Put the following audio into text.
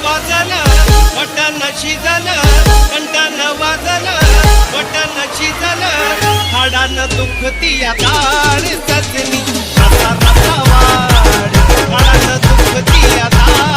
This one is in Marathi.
वाजलं बटन शिजलं घंटान वाजलं बटन शिजलं हाडानं दुखती दाढ सजनी रसा रसा वाढ हाडानं दुखती दाढ